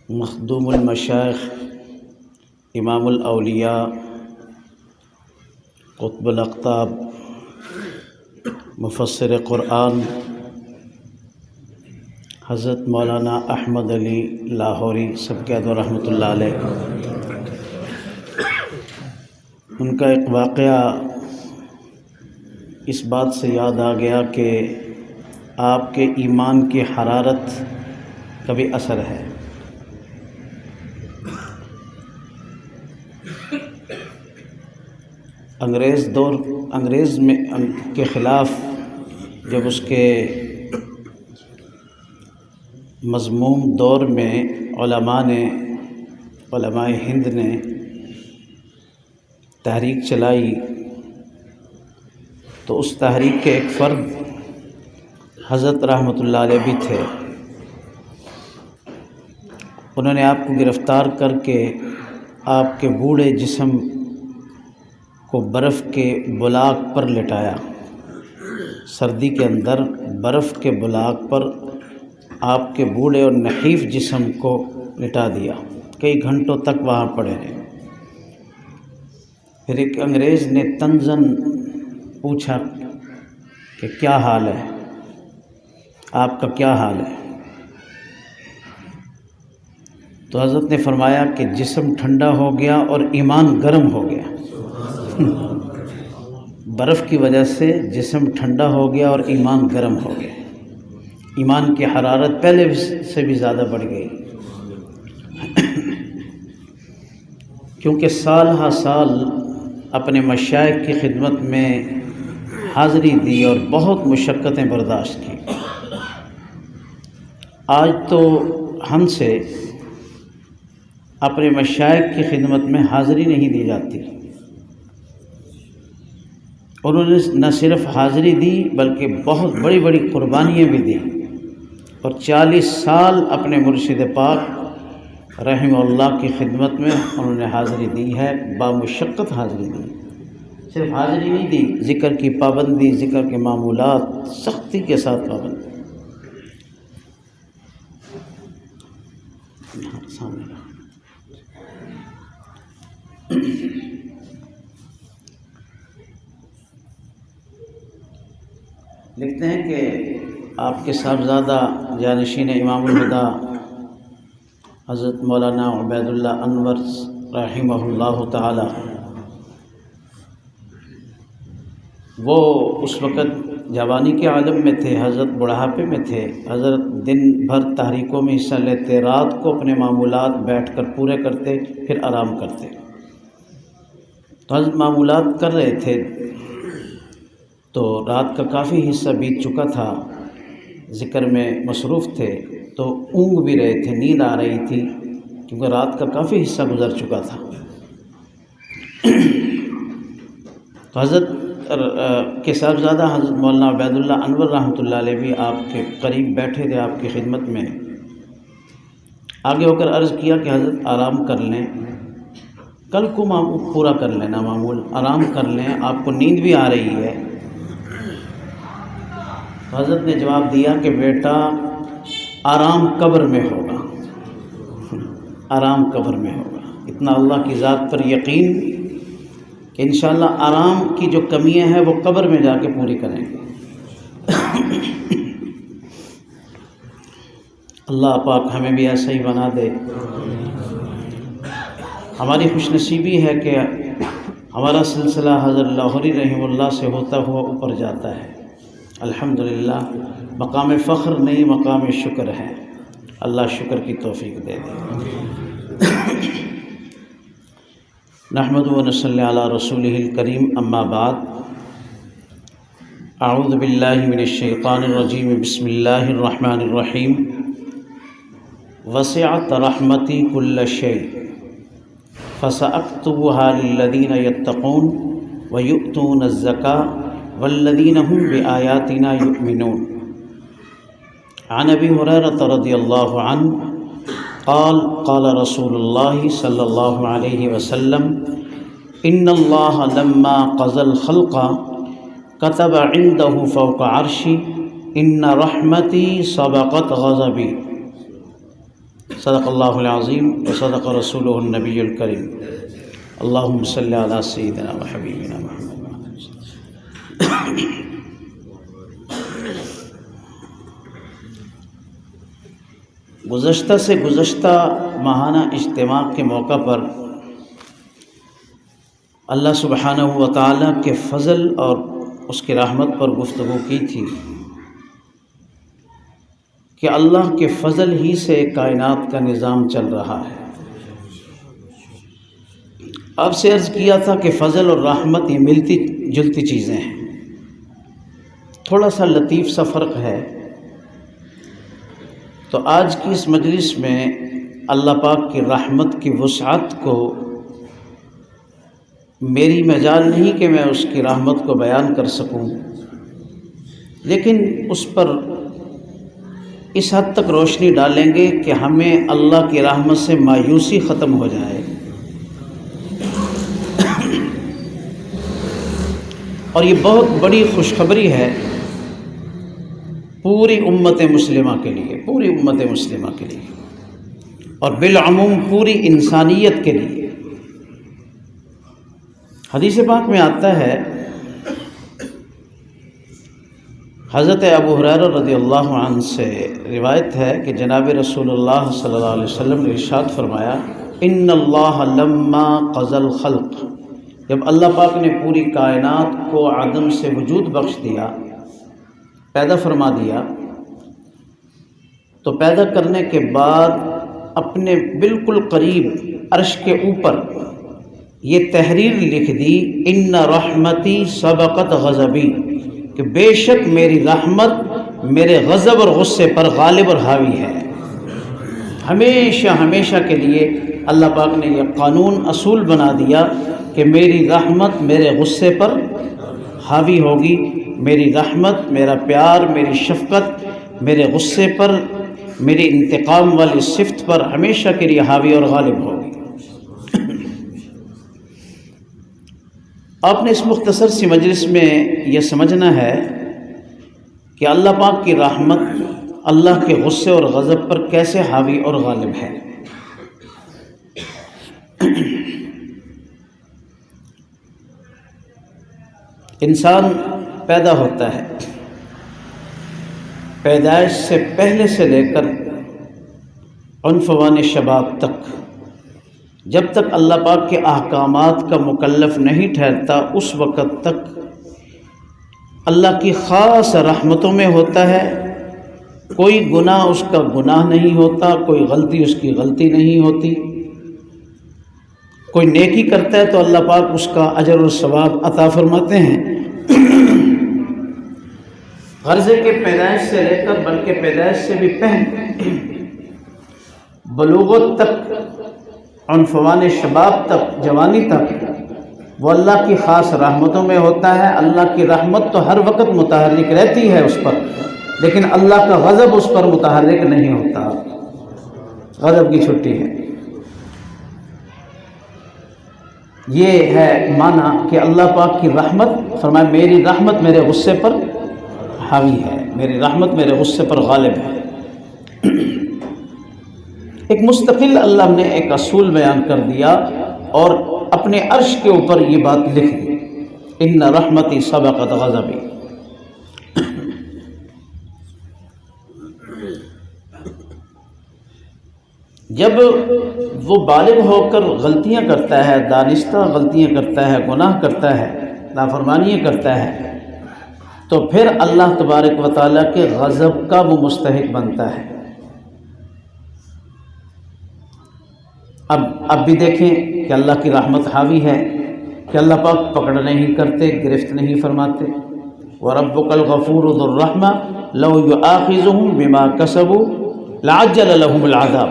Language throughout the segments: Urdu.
مخدوم المشائخ امام الاولیاء قطب الاقطاب مفسر قرآن حضرت مولانا احمد علی لاہوری سب کے و رحمۃ اللہ علیہ، ان کا ایک واقعہ اس بات سے یاد آ گیا کہ آپ کے ایمان کی حرارت کا بھی اثر ہے۔ انگریز میں کے خلاف جب اس کے مذموم دور میں علماء ہند نے تحریک چلائی تو اس تحریک کے ایک فرد حضرت رحمۃ اللہ علیہ بھی تھے۔ انہوں نے آپ کو گرفتار کر کے آپ کے بوڑھے جسم کو برف کے بلاک پر لٹایا۔ سردی کے اندر برف کے بلاک پر آپ کے بوڑھے اور نحیف جسم کو لٹا دیا، کئی گھنٹوں تک وہاں پڑے رہے۔ پھر ایک انگریز نے طنزاً پوچھا کہ کیا حال ہے، آپ کا کیا حال ہے؟ تو حضرت نے فرمایا کہ جسم ٹھنڈا ہو گیا اور ایمان گرم ہو گیا۔ برف کی وجہ سے جسم ٹھنڈا ہو گیا اور ایمان گرم ہو گیا، ایمان کی حرارت پہلے سے بھی زیادہ بڑھ گئی، کیونکہ سال ہا سال اپنے مشائخ کی خدمت میں حاضری دی اور بہت مشقتیں برداشت کی۔ آج تو ہم سے اپنے مشائخ کی خدمت میں حاضری نہیں دی جاتی۔ انہوں نے نہ صرف حاضری دی بلکہ بہت بڑی بڑی قربانیاں بھی دی، اور 40 سال اپنے مرشد پاک رحمہ اللہ کی خدمت میں انہوں نے حاضری دی ہے، بامشقت حاضری دی۔ صرف حاضری نہیں دی، ذکر کی پابندی، ذکر کے معمولات سختی کے ساتھ پابندی۔ لکھتے ہیں کہ آپ کے صاحبزادہ جانشین امام الہدیٰ حضرت مولانا عبید اللہ انور رحمہ اللہ تعالی، وہ اس وقت جوانی کے عالم میں تھے، حضرت بڑھاپے میں تھے۔ حضرت دن بھر تحریکوں میں حصہ لیتے، رات کو اپنے معمولات بیٹھ کر پورے کرتے، پھر آرام کرتے۔ تو حضرت معمولات کر رہے تھے تو رات کا کافی حصہ بیت چکا تھا، ذکر میں مصروف تھے، تو اونگ بھی رہے تھے، نیند آ رہی تھی کیونکہ رات کا کافی حصہ گزر چکا تھا۔ تو حضرت کے صاحبزادہ حضرت مولانا عبید اللہ انور رحمۃ اللہ علیہ بھی آپ کے قریب بیٹھے تھے، آپ کی خدمت میں آگے ہو کر عرض کیا کہ حضرت آرام کر لیں، کل کو پورا کر لینا، معمول آرام کر لیں، آپ کو نیند بھی آ رہی ہے۔ حضرت نے جواب دیا کہ بیٹا آرام قبر میں ہوگا، آرام قبر میں ہوگا۔ اتنا اللہ کی ذات پر یقین کہ انشاءاللہ آرام کی جو کمیاں ہیں وہ قبر میں جا کے پوری کریں گے۔ اللہ پاک ہمیں بھی ایسا ہی بنا دے۔ ہماری خوش نصیبی ہے کہ ہمارا سلسلہ حضرت لاہوری رحمہ اللہ سے ہوتا ہوا اوپر جاتا ہے، الحمدللہ۔ مقام فخر نہیں، مقام شکر ہے۔ اللہ شکر کی توفیق دے دے۔ نحمد و نصلی علی رسولہ الکریم، اما بعد، اعوذ باللہ من الشیطان الرجیم، بسم اللہ الرحمن الرحیم۔ وسعت رحمتی کل شیء فسأکتبها للذین یتقون ویؤتون الزکاة والذین هم بآیاتنا یؤمنون۔ عن ابی ہریرہ رضی اللہ عنہ قال قال رسول اللہ صلی اللہ علیہ وسلم ان اللہ لما قضى الخلق كتب عنده فوق عرشی ان رحمتی سبقت غضبی۔ صدق اللہ العظیم وصدق رسولہ النبی الکریم اللہم صلی علی سیدنا و حبیبنا محمد۔ گزشتہ ماہانہ اجتماع کے موقع پر اللہ سبحانہ و تعالیٰ کے فضل اور اس کی رحمت پر گفتگو کی تھی کہ اللہ کے فضل ہی سے کائنات کا نظام چل رہا ہے۔ آپ سے عرض کیا تھا کہ فضل اور رحمت یہ ملتی جلتی چیزیں ہیں، تھوڑا سا لطیف سا فرق ہے۔ تو آج کی اس مجلس میں اللہ پاک کی رحمت کی وسعت کو میری مجال نہیں کہ میں اس کی رحمت کو بیان کر سکوں، لیکن اس پر اس حد تک روشنی ڈالیں گے کہ ہمیں اللہ کی رحمت سے مایوسی ختم ہو جائے، اور یہ بہت بڑی خوشخبری ہے پوری امت مسلمہ کے لیے، پوری امت مسلمہ کے لیے، اور بالعموم پوری انسانیت کے لیے۔ حدیث پاک میں آتا ہے، حضرت ابو ہریرہ رضی اللہ عنہ سے روایت ہے کہ جناب رسول اللہ صلی اللہ علیہ وسلم نے ارشاد فرمایا، ان اللہ لما قضى الخلق، جب اللہ پاک نے پوری کائنات کو عدم سے وجود بخش دیا، پیدا فرما دیا، تو پیدا کرنے کے بعد اپنے بالکل قریب عرش کے اوپر یہ تحریر لکھ دی، ان رحمتی سبقت غضبی، کہ بے شک میری رحمت میرے غضب اور غصے پر غالب اور حاوی ہے۔ ہمیشہ ہمیشہ کے لیے اللہ پاک نے یہ قانون اصول بنا دیا کہ میری رحمت میرے غصے پر حاوی ہوگی، میری رحمت، میرا پیار، میری شفقت میرے غصے پر، میری انتقام والی صفت پر ہمیشہ کے لیے حاوی اور غالب ہوگی۔ آپ نے اس مختصر سی مجلس میں یہ سمجھنا ہے کہ اللہ پاک کی رحمت اللہ کے غصے اور غضب پر کیسے حاوی اور غالب ہے۔ انسان پیدا ہوتا ہے، پیدائش سے پہلے سے لے کر عنفوان شباب تک، جب تک اللہ پاک کے احکامات کا مکلف نہیں ٹھہرتا اس وقت تک اللہ کی خاص رحمتوں میں ہوتا ہے۔ کوئی گناہ اس کا گناہ نہیں ہوتا، کوئی غلطی اس کی غلطی نہیں ہوتی۔ کوئی نیکی کرتا ہے تو اللہ پاک اس کا اجر و ثواب عطا فرماتے ہیں۔ غرضے کے پیدائش سے لے کر بلکہ پیدائش سے بھی پہلے بلوغت تک، عنفوان شباب تک، جوانی تک، وہ اللہ کی خاص رحمتوں میں ہوتا ہے۔ اللہ کی رحمت تو ہر وقت متحرک رہتی ہے اس پر، لیکن اللہ کا غضب اس پر متحرک نہیں ہوتا، غضب کی چھٹی ہے۔ یہ ہے معنی کہ اللہ پاک کی رحمت، فرمایا میری رحمت میرے غصے پر حاوی ہے، میری رحمت میرے غصے پر غالب ہے۔ ایک مستقل اللہ نے ایک اصول بیان کر دیا اور اپنے عرش کے اوپر یہ بات لکھ دی، ان رحمتی سبقت غضبی۔ جب وہ بالغ ہو کر غلطیاں کرتا ہے، دانستہ غلطیاں کرتا ہے، گناہ کرتا ہے، نافرمانیاں کرتا ہے، تو پھر اللہ تبارک و تعالیٰ کے غضب کا وہ مستحق بنتا ہے۔ اب بھی دیکھیں کہ اللہ کی رحمت حاوی ہے کہ اللہ پاک پکڑ نہیں کرتے، گرفت نہیں فرماتے۔ وَرَبُّكَ الْغَفُورُ ذُو الرَّحْمَةِ لَوْ يُؤَاخِذُهُم بِمَا كَسَبُوا لَعَجَّلَ لَهُمُ الْعَذَابَ،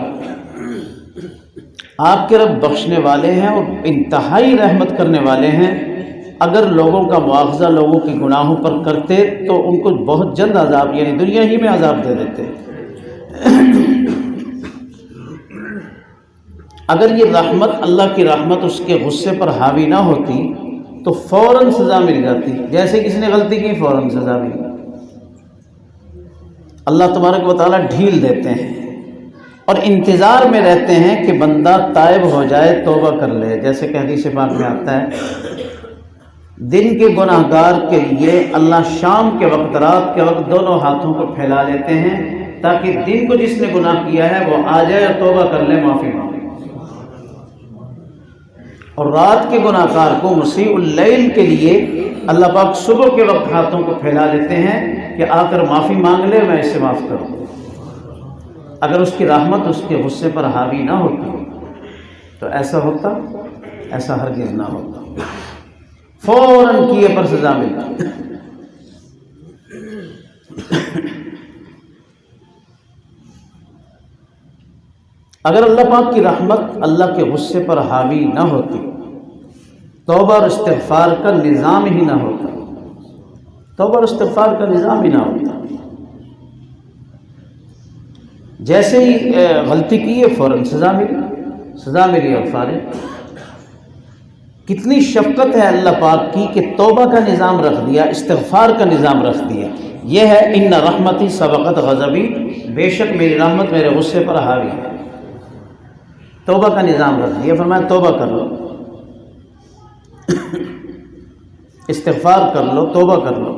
آپ کے رب بخشنے والے ہیں اور انتہائی رحمت کرنے والے ہیں۔ اگر لوگوں کا مواخذہ لوگوں کے گناہوں پر کرتے تو ان کو بہت جلد عذاب، یعنی دنیا ہی میں عذاب دے دیتے۔ اگر یہ رحمت، اللہ کی رحمت اس کے غصے پر حاوی نہ ہوتی تو فوراً سزا مل جاتی، جیسے کسی نے غلطی کی فوراً سزا ملی۔ اللہ تبارک و تعالیٰ ڈھیل دیتے ہیں، اور انتظار میں رہتے ہیں کہ بندہ تائب ہو جائے، توبہ کر لے. جیسے کہ حدیث پاک میں آتا ہے دن کے گناہ گار کے لیے اللہ شام کے وقت، رات کے وقت دونوں ہاتھوں کو پھیلا لیتے ہیں تاکہ دن کو جس نے گناہ کیا ہے وہ آ جائے اور توبہ کر لے، معافی مانگے. اور رات کے گناہ گار کو، مسیء اللیل کے لیے اللہ پاک صبح کے وقت ہاتھوں کو پھیلا لیتے ہیں کہ آ کر معافی مانگ لے، میں اسے معاف کروں. اگر اس کی رحمت اس کے غصے پر حاوی نہ ہوتی تو ایسا ہوتا؟ ایسا ہرگز نہ ہوتا. فوراً کیے پر سزا ملتی. اگر اللہ پاک کی رحمت اللہ کے غصے پر حاوی نہ ہوتی، توبہ اور استغفار کا نظام ہی نہ ہوتا، توبہ اور استغفار کا نظام ہی نہ ہوتا. جیسے ہی غلطی کی ہے فوراً سزا ملی اور فارغ. کتنی شفقت ہے اللہ پاک کی کہ توبہ کا نظام رکھ دیا، استغفار کا نظام رکھ دیا. یہ ہے ان رحمتی سبقت غضبی، بے شک میری رحمت میرے غصے پر حاوی ہے. توبہ کا نظام رکھ دیا، فرمایا توبہ کر لو، استغفار کر لو، توبہ کر لو.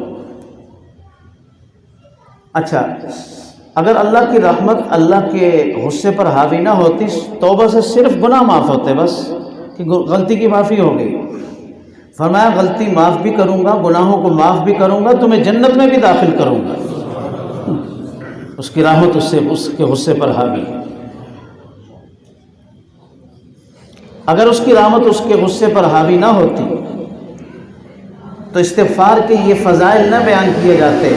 اچھا، اگر اللہ کی رحمت اللہ کے غصے پر حاوی نہ ہوتی، توبہ سے صرف گناہ معاف ہوتے، بس کہ غلطی کی معافی ہو گئی. فرمایا غلطی معاف بھی کروں گا، گناہوں کو معاف بھی کروں گا، تمہیں جنت میں بھی داخل کروں گا. اس کی رحمت اس کے غصے پر حاوی. اگر اس کی رحمت اس کے غصے پر حاوی نہ ہوتی تو استغفار کے یہ فضائل نہ بیان کیے جاتے.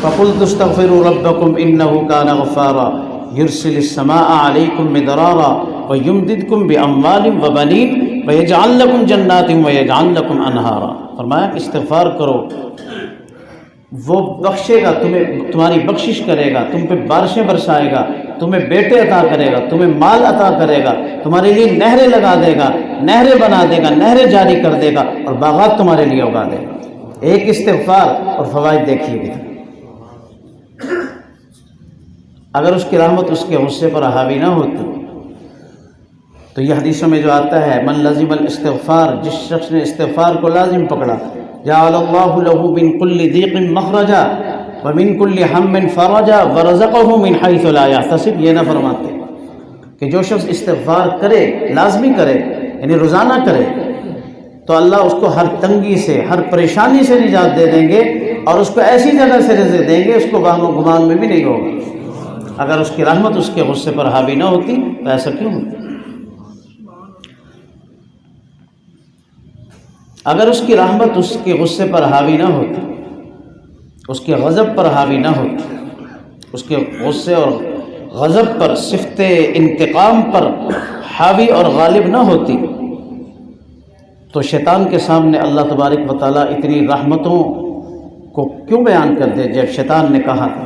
فَقُلْتُ اسْتَغْفِرُوا رَبَّكُمْ إِنَّهُ كَانَ غَفَّارًا يُرْسِلِ السَّمَاءَ عَلَيْكُمْ مِدْرَارًا وَيُمْدِدْكُمْ بِأَمْوَالٍ وَبَنِينَ وَيَجْعَلْ لَكُمْ جَنَّاتٍ وَيَجْعَلْ لَكُمْ أَنْهَارًا. فرمایا کہ استغفار کرو، وہ بخشے گا تمہیں، تمہاری بخشش کرے گا، تم پہ بارشیں برسائے گا، تمہیں بیٹے عطا کرے گا، تمہیں مال عطا کرے گا، تمہارے لیے نہریں لگا دے گا، نہریں بنا دے گا، نہریں جاری کر دے گا اور باغات تمہارے لیے اگا دے گا. ایک استغفار اور فوائد دیکھیے گا. اگر اس کی رحمت اس کے غصے پر حاوی نہ ہوتی تو یہ حدیثوں میں جو آتا ہے من لزم الاستغفار، جس شخص نے استغفار کو لازم پکڑا، جعل اللہ له من كل ضیق مخرجا ومن كل ہم فرجا ورزقه من حیث لا یحتسب. یہ نہ فرماتے کہ جو شخص استغفار کرے، لازمی کرے، یعنی روزانہ کرے، تو اللہ اس کو ہر تنگی سے، ہر پریشانی سے نجات دے دیں گے اور اس کو ایسی جگہ سے رزق دیں گے اس کو وہم و گمان میں بھی نہیں ہوگا. اگر اس کی رحمت اس کے غصے پر حاوی نہ ہوتی تو ایسا کیوں ہوتا؟ اگر اس کی رحمت اس کے غصے پر حاوی نہ ہوتی، اس کے غضب پر حاوی نہ ہوتی، اس کے غصے اور غضب پر، صفت انتقام پر حاوی اور غالب نہ ہوتی، تو شیطان کے سامنے اللہ تبارک و تعالیٰ اتنی رحمتوں کو کیوں بیان کر دے؟ جب شیطان نے کہا تھا،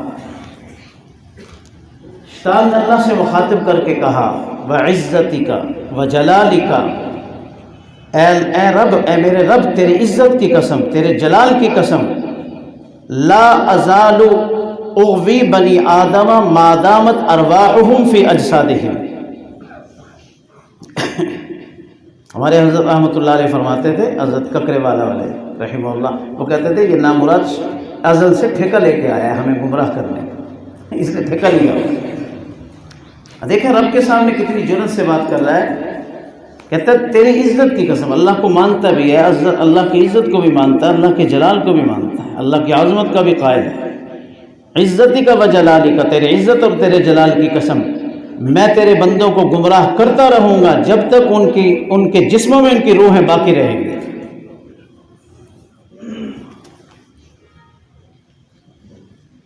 شیطان نے اللہ سے مخاطب کر کے کہا وَعِزَّتِكَ وَجَلَالِكَ، اے رب، اے میرے رب، تیری عزت کی قسم، تیرے جلال کی قسم، لا ازال اغوی بنی آدم ما دامت ارواحهم فی اجسادہم. ہمارے حضرت رحمۃ اللہ علیہ فرماتے تھے، حضرت ککرے والا والے رحمہ اللہ، وہ کہتے تھے یہ نامراد ازل سے ٹھیکہ لے کے آیا ہے ہمیں گمراہ کرنے کا، اس نے ٹھیکہ لیا. دیکھیں رب کے سامنے کتنی جرأت سے بات کر رہا ہے. کہتا ہے تیری عزت کی قسم، اللہ کو مانتا بھی ہے، اللہ کی عزت کو بھی مانتا ہے، اللہ کے جلال کو بھی مانتا ہے، اللہ کی عظمت کا بھی قائل ہے. عزتی کا و جلالی کا، تیرے عزت اور تیرے جلال کی قسم، میں تیرے بندوں کو گمراہ کرتا رہوں گا جب تک ان کے جسموں میں ان کی روحیں باقی رہیں گی.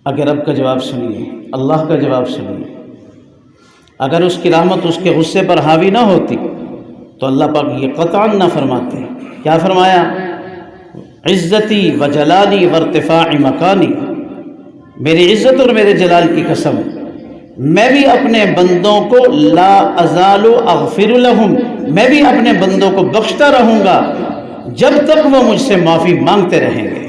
اگر رب کا جواب سنیے، اللہ کا جواب سنیے. اگر اس کی رحمت اس کے غصے پر حاوی نہ ہوتی تو اللہ پاک یہ قطعاً نہ فرماتے. کیا فرمایا؟ عزتی و جلالی و ارتفاع مکانی، میری عزت اور میرے جلال کی قسم، میں بھی اپنے بندوں کو لا ازال اغفر لہم، میں بھی اپنے بندوں کو بخشتا رہوں گا جب تک وہ مجھ سے معافی مانگتے رہیں گے.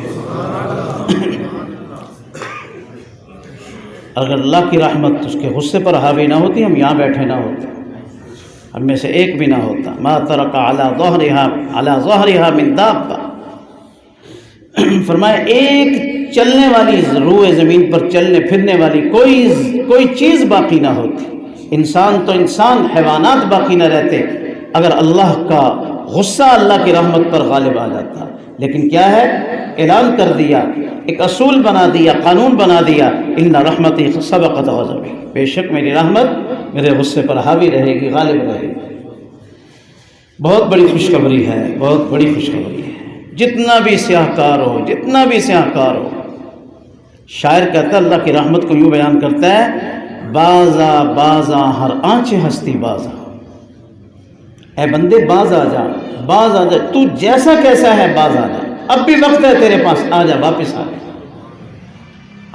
اگر اللہ کی رحمت اس کے غصے پر حاوی نہ ہوتی ہم یہاں بیٹھے نہ ہوتے، ہم میں سے ایک بھی نہ ہوتا۔ ما ترک علی ظہرها من دابہ، فرمایا ایک چلنے والی روئے زمین پر چلنے پھرنے والی کوئی چیز باقی نہ ہوتی، انسان تو انسان، حیوانات باقی نہ رہتے اگر اللہ کا غصہ اللہ کی رحمت پر غالب آ جاتا۔ لیکن کیا ہے، اعلان کر دیا، ایک اصول بنا دیا، قانون بنا دیا، ان رحمتی سبقت غضبی، بے شک میری رحمت میرے غصے پر حاوی رہے گی، غالب رہے گی۔ بہت بڑی خوشخبری ہے، بہت بڑی خوشخبری ہے۔ جتنا بھی سیاہ کار ہو، جتنا بھی سیاہ کار ہو، شاعر کہتا ہے، اللہ کی رحمت کو یوں بیان کرتا ہے، بازا بازا ہر آنچ ہستی بازا، اے بندے باز آ جا، باز آ جا، تو جیسا کیسا ہے باز آ جا، اب بھی وقت ہے تیرے پاس، آ جا، واپس آ جا۔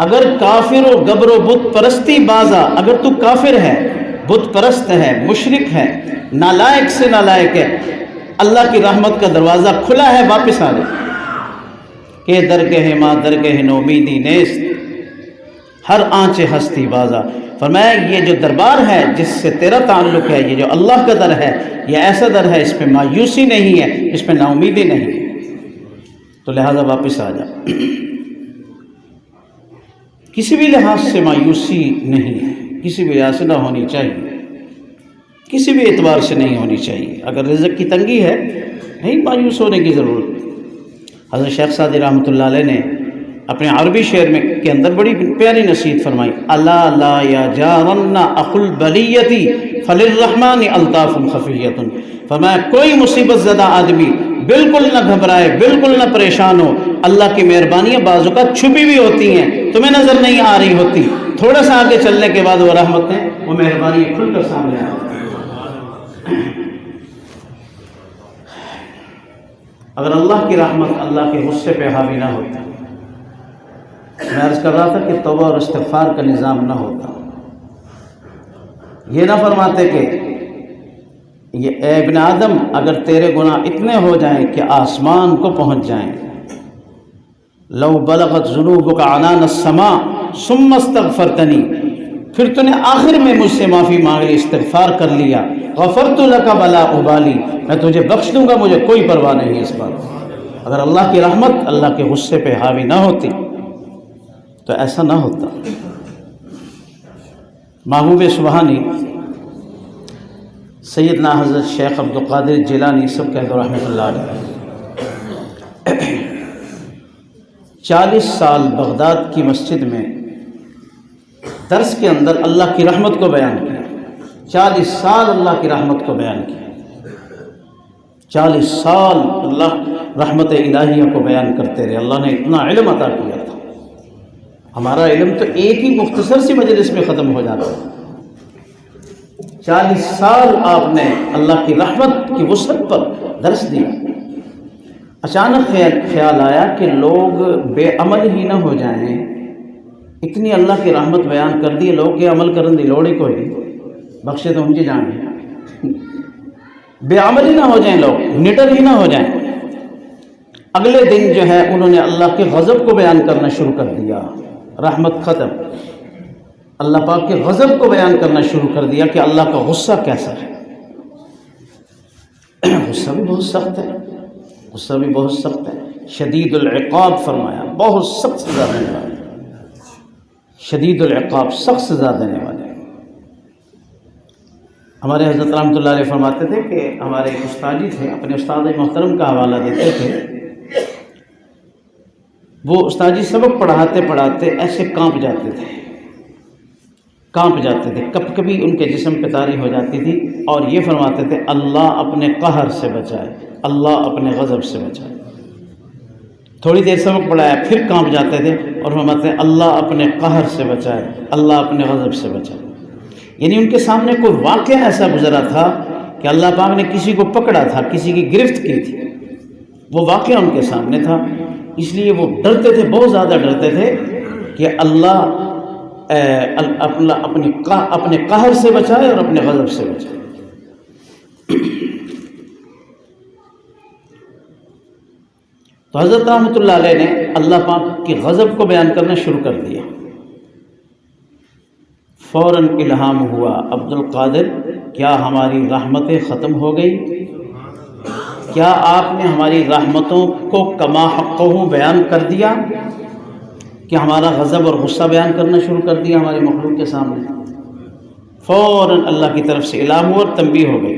اگر کافر و گبر و بت پرستی باز آ، اگر تو کافر ہے، بت پرست ہے، مشرک ہے، نالائق سے نالائق ہے، اللہ کی رحمت کا دروازہ کھلا ہے، واپس آ جا۔ کہ درگہ ما درگہ نومیدی نیست، ہر آنچ ہستی بازا۔ فرمایا یہ جو دربار ہے جس سے تیرا تعلق ہے، یہ جو اللہ کا در ہے، یہ ایسا در ہے، اس پہ مایوسی نہیں ہے، اس پہ نا امیدی نہیں ہے، تو لہذا واپس آ جا۔ کسی بھی لحاظ سے مایوسی نہیں ہے، کسی بھی لحاظ سے نہ ہونی چاہیے، کسی بھی اعتبار سے نہیں ہونی چاہیے۔ اگر رزق کی تنگی ہے، نہیں مایوس ہونے کی ضرورت۔ حضرت شیخ سعدی رحمۃ اللہ علیہ نے اپنے عربی شعر میں کے اندر بڑی پیاری نصیحت فرمائی، الا لا یا جارن اخو البلیتی فللرحمن الطاف خفیۃ۔ فرمایا کوئی مصیبت زدہ آدمی بالکل نہ گھبرائے، بالکل نہ پریشان ہو، اللہ کی مہربانیاں بعض اوقات چھپی بھی ہوتی ہیں، تمہیں نظر نہیں آ رہی ہوتی، تھوڑا سا آگے چلنے کے بعد وہ رحمتیں، وہ مہربانیاں کھل کر سامنے آ اگر اللہ کی رحمت اللہ کے غصے پہ حاوی نہ ہوتا، میں عرض کر رہا تھا کہ توبہ اور استغفار کا نظام نہ ہوتا، یہ نہ فرماتے کہ یہ اے ابن آدم اگر تیرے گناہ اتنے ہو جائیں کہ آسمان کو پہنچ جائیں، لو بلغت ذنوبک عنان السماء ثم استغفرتنی، پھر تو نے آخر میں مجھ سے معافی مانگ لی، استغفار کر لیا، غفرت لک ولا ابالی، میں تجھے بخش دوں گا، مجھے کوئی پرواہ نہیں اس بات۔ اگر اللہ کی رحمت اللہ کے غصے پہ حاوی نہ ہوتی تو ایسا نہ ہوتا۔ محبوب سبحانی سیدنا حضرت شیخ عبدالقادر جیلانی سب کہہ دو رحمۃ اللہ علیہ، 40 سال بغداد کی مسجد میں درس کے اندر اللہ کی رحمت کو بیان کیا، 40 سال اللہ کی رحمت کو بیان کیا، 40 سال اللہ رحمت الہیہ کو بیان کرتے رہے، اللہ نے اتنا علم عطا کیا تھا۔ ہمارا علم تو ایک ہی مختصر سی مجلس میں ختم ہو جاتا ہے، 40 سال آپ نے اللہ کی رحمت کی وسعت پر درس دیا۔ اچانک خیال آیا کہ لوگ بے عمل ہی نہ ہو جائیں، اتنی اللہ کی رحمت بیان کر دی، لوگ کے عمل کرنے دی لوڑ ہی کوئی نہیں، بخشے تو مجھے جانے، بے عمل ہی نہ ہو جائیں، لوگ نٹر ہی نہ ہو جائیں۔ اگلے دن جو ہے انہوں نے اللہ کے غضب کو بیان کرنا شروع کر دیا، رحمت ختم، اللہ پاک کے غضب کو بیان کرنا شروع کر دیا کہ اللہ کا غصہ کیسا ہے۔ غصہ بھی بہت سخت ہے، غصہ بھی بہت سخت ہے، شدید العقاب فرمایا، بہت سخت سزا دینے والے، شدید العقاب، سخت سزا دینے والے۔ ہمارے حضرت رحمۃ اللہ علیہ فرماتے تھے کہ ہمارے ایک استاد جی تھے، اپنے استاد محترم کا حوالہ دیتے تھے، وہ استاد جی سبق پڑھاتے پڑھاتے ایسے کانپ جاتے تھے، کبھی کبھی ان کے جسم پہ طاری ہو جاتی تھی، اور یہ فرماتے تھے اللہ اپنے قہر سے بچائے، اللہ اپنے غضب سے بچائے۔ تھوڑی دیر سبق پڑھایا پھر کانپ جاتے تھے اور فرماتے ہیں اللہ اپنے قہر سے بچائے، اللہ اپنے غضب سے بچائے۔ یعنی ان کے سامنے کوئی واقعہ ایسا گزرا تھا کہ اللہ پاک نے کسی کو پکڑا تھا، کسی کی گرفت کی تھی، وہ واقعہ ان کے سامنے تھا، اس لیے وہ ڈرتے تھے، بہت زیادہ ڈرتے تھے کہ اللہ اپنے قہر سے بچائے اور اپنے غضب سے بچائے۔ تو حضرت رحمۃ اللہ علیہ نے اللہ پاک کی غضب کو بیان کرنا شروع کر دیا، فوراً الہام ہوا، عبد القادر کیا ہماری رحمتیں ختم ہو گئی؟ کیا آپ نے ہماری رحمتوں کو کما حقہ بیان کر دیا کہ ہمارا غضب اور غصہ بیان کرنا شروع کر دیا ہماری مخلوق کے سامنے؟ فوراً اللہ کی طرف سے الہام ہوا اور تنبیہ ہو گئی۔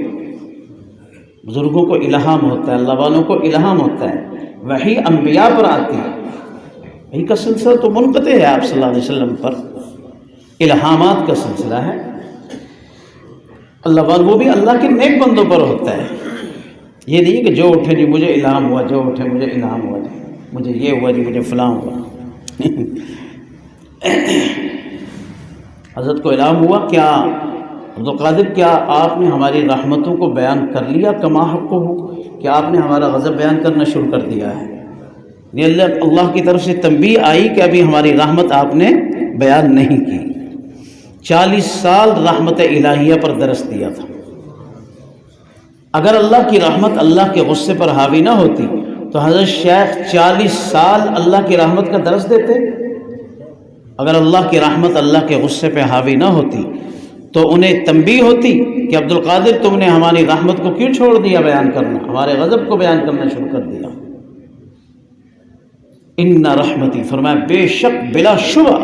بزرگوں کو الہام ہوتا ہے، اللہ والوں کو الہام ہوتا ہے، وحی انبیاء پر آتی ہے، وحی کا سلسلہ تو منقطع ہے آپ صلی اللہ علیہ وسلم پر، الہامات کا سلسلہ ہے۔ اللہ والوں وہ بھی اللہ کے نیک بندوں پر ہوتا ہے، یہ نہیں کہ جو اٹھے جی مجھے الہام ہوا، جو اٹھے مجھے الہام ہوا جی، مجھے یہ ہوا جی، مجھے فلاں ہوا۔ حضرت کو الہام ہوا، کیا عبدالقادر کیا آپ نے ہماری رحمتوں کو بیان کر لیا کما حق ہو؟ کیا آپ نے ہمارا غضب بیان کرنا شروع کر دیا ہے؟ یہ اللہ کی طرف سے تنبیہ آئی کہ ابھی ہماری رحمت آپ نے بیان نہیں کی۔ 40 سال رحمت الہیہ پر درس دیا تھا۔ اگر اللہ کی رحمت اللہ کے غصے پر حاوی نہ ہوتی تو حضرت شیخ 40 سال اللہ کی رحمت کا درس دیتے۔ اگر اللہ کی رحمت اللہ کے غصے پہ حاوی نہ ہوتی تو انہیں تنبیہ ہوتی کہ عبدالقادر تم نے ہماری رحمت کو کیوں چھوڑ دیا بیان کرنا، ہمارے غضب کو بیان کرنا شروع کر دیا۔ ان رحمتی فرمایا بے شک بلا شبہ،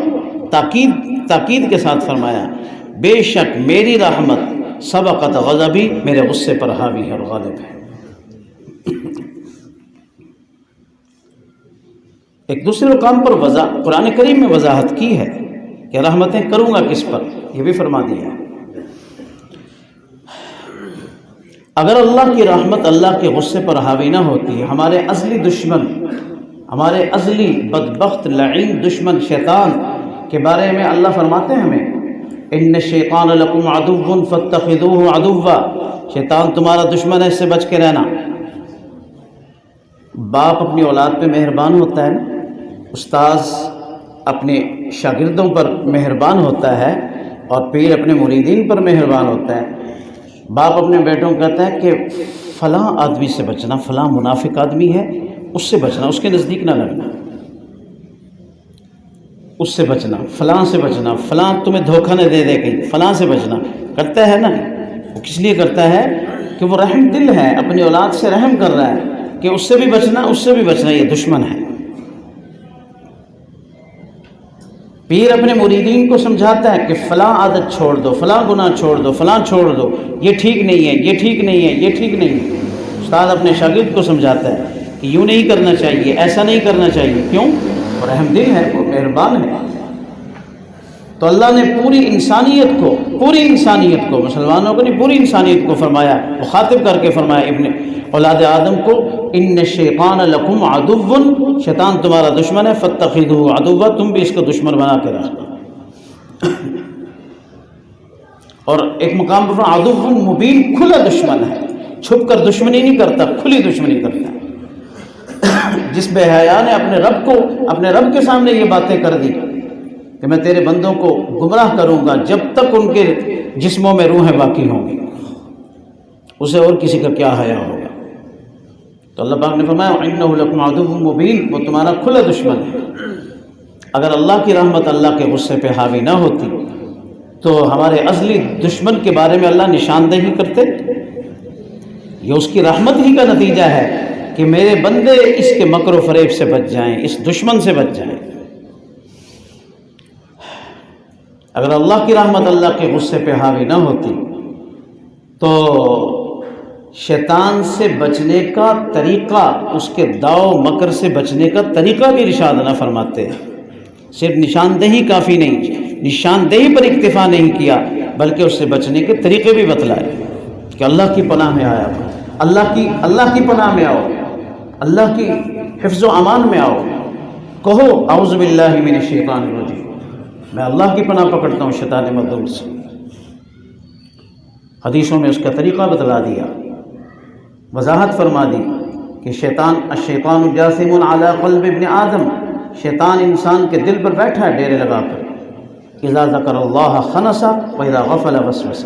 تاکید کے ساتھ فرمایا بے شک میری رحمت سبقت غضبی میرے غصے پر حاوی ہے اور غالب ہے۔ ایک دوسرے مقام پر قرآن کریم میں وضاحت کی ہے کہ رحمتیں کروں گا کس پر، یہ بھی فرما دیا ہے۔ اگر اللہ کی رحمت اللہ کے غصے پر حاوی نہ ہوتی، ہمارے ازلی دشمن، ہمارے ازلی بدبخت لعین دشمن شیطان کے بارے میں اللہ فرماتے ہیں ہمیں ان الشیطان لکم عدو فاتخذوہ عدوا، شیطان تمہارا دشمن ہے، اس سے بچ کے رہنا۔ باپ اپنی اولاد پہ مہربان ہوتا ہے نا، استاذ اپنے شاگردوں پر مہربان ہوتا ہے اور پیر اپنے مریدین پر مہربان ہوتا ہے۔ باپ اپنے بیٹوں کو کہتا ہے کہ فلاں آدمی سے بچنا، فلاں منافق آدمی ہے، اس سے بچنا، اس کے نزدیک نہ لگنا، اس سے بچنا، فلاں سے بچنا، فلاں تمہیں دھوکہ نہ دے دے کہیں، فلاں سے بچنا۔ کرتا ہے نا، وہ کس لیے کرتا ہے کہ وہ رحم دل ہے، اپنی اولاد سے رحم کر رہا ہے کہ اس سے بھی بچنا، اس سے بھی بچنا، یہ دشمن ہے۔ پیر اپنے مریدین کو سمجھاتا ہے کہ فلاں عادت چھوڑ دو، فلاں گناہ چھوڑ دو، فلاں چھوڑ دو، یہ ٹھیک نہیں ہے، یہ ٹھیک نہیں ہے، یہ ٹھیک نہیں ہے۔ استاد اپنے شاگرد کو سمجھاتا ہے کہ یوں نہیں کرنا چاہیے، ایسا نہیں کرنا چاہیے۔ کیوں؟ وہ رحم دل ہے، وہ مہربان ہے۔ تو اللہ نے پوری انسانیت کو مسلمانوں کو نہیں، پوری انسانیت کو فرمایا، مخاطب کر کے فرمایا ابن اولاد آدم کو ان الشیطان لکم عدو، شیطان تمہارا دشمن ہے، فاتخذوہ عدوا، تم بھی اس کو دشمن بنا کے رکھنا۔ اور ایک مقام پر عدو مبین، کھلا دشمن ہے، چھپ کر دشمنی نہیں کرتا، کھلی دشمنی کرتا ہے۔ جس بے حیا نے اپنے رب کے سامنے یہ باتیں کر دی کہ میں تیرے بندوں کو گمراہ کروں گا جب تک ان کے جسموں میں روحیں باقی ہوں گی، اسے اور کسی کا کیا حیا ہوگا۔ تو اللہ پاک نے فرمایا وَإِنَّهُ لَكُمْ عَدُوٌّ مُّبِينٌ، وہ تمہارا کھلا دشمن ہے۔ اگر اللہ کی رحمت اللہ کے غصے پہ حاوی نہ ہوتی تو ہمارے ازلی دشمن کے بارے میں اللہ نشاندہی کرتے۔ یہ اس کی رحمت ہی کا نتیجہ ہے کہ میرے بندے اس کے مکر و فریب سے بچ جائیں، اس دشمن سے بچ جائیں۔ اگر اللہ کی رحمت اللہ کے غصے پہ حاوی نہ ہوتی تو شیطان سے بچنے کا طریقہ، اس کے داؤ مکر سے بچنے کا طریقہ بھی ارشاد نہ فرماتے۔ صرف نشاندہی کافی نہیں، نشاندہی پر اکتفا نہیں کیا بلکہ اس سے بچنے کے طریقے بھی بتلائے کہ اللہ کی پناہ میں آیا، اللہ کی پناہ میں آؤ، اللہ کی حفظ و امان میں آؤ، کہو اعوذ باللہ من الشیطان الرجیم، میں اللہ کی پناہ پکڑتا ہوں شیطان مردود سے۔ حدیثوں میں اس کا طریقہ بتلا دیا، وضاحت فرما دی کہ الشیطان جاثم علی قلب ابن آدم، شیطان انسان کے دل پر بیٹھا ہے ڈیرے لگا کر۔ اذا ذکر اللہ خنس واذا غفل وسوس،